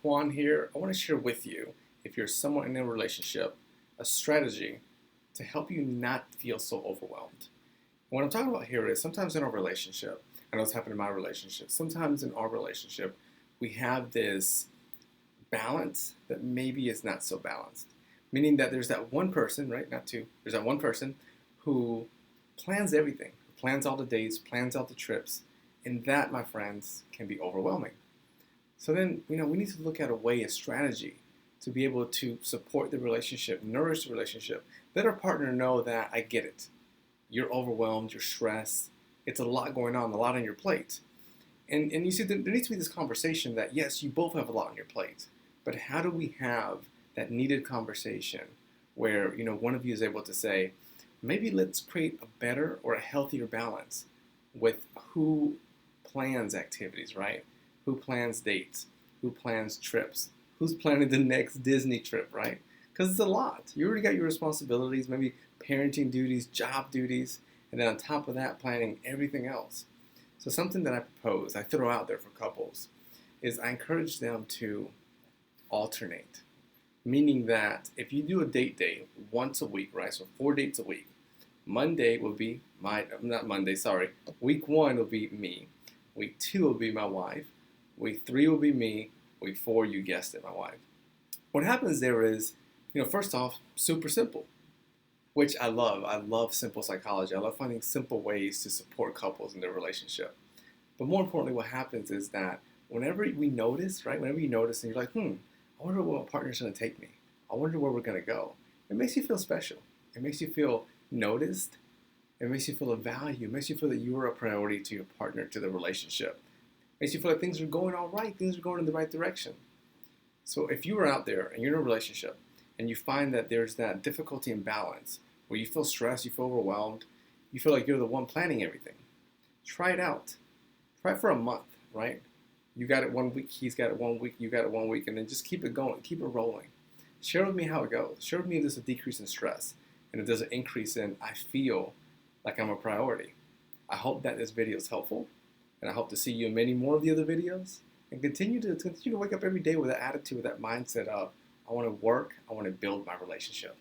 Juan here. I want to share with you, if you're someone in a relationship, a strategy to help you not feel so overwhelmed. What I'm talking about here is sometimes in our relationship, I know it's happened in my relationship, sometimes in our relationship, we have this balance that maybe is not so balanced. Meaning that there's that one person, right? Not two, there's that one person who plans everything, plans all the dates, plans all the trips, and that, my friends, can be overwhelming. So then, we need to look at a way, a strategy to be able to support the relationship, nourish the relationship, let our partner know that I get it. You're overwhelmed, you're stressed, it's a lot going on, a lot on your plate. And you see, there needs to be this conversation that, yes, you both have a lot on your plate, but how do we have that needed conversation where, one of you is able to say, maybe let's create a better or a healthier balance with who plans activities, right? Who plans dates? Who plans trips? Who's planning the next Disney trip, right? Because it's a lot. You already got your responsibilities, maybe parenting duties, job duties, and then on top of that, planning everything else. So something that I propose, I throw out there for couples, is I encourage them to alternate. Meaning that if you do a date day once a week, right? So 4 dates a week. Monday will be not Monday, sorry. Week 1 will be me. Week 2 will be my wife. Week 3 will be me. Week 4, you guessed it, my wife. What happens there is, first off, super simple, which I love. I love simple psychology. I love finding simple ways to support couples in their relationship. But more importantly, what happens is that whenever we notice, right? Whenever you notice and you're like, I wonder where my partner's going to take me. I wonder where we're going to go. It makes you feel special. It makes you feel noticed. It makes you feel of value. It makes you feel that you are a priority to your partner, to the relationship. It makes you feel like things are going all right. Things are going in the right direction. So if you are out there and you're in a relationship and you find that there's that difficulty in balance, where you feel stressed, you feel overwhelmed, you feel like you're the one planning everything, try it out. Try it for a month, right? You got it 1 week, he's got it 1 week, you got it 1 week, and then just keep it going, keep it rolling. Share with me how it goes. Share with me if there's a decrease in stress and if there's an increase in I feel like I'm a priority. I hope that this video is helpful, and I hope to see you in many more of the other videos. And continue to wake up every day with that attitude, with that mindset of I want to work, I want to build my relationship.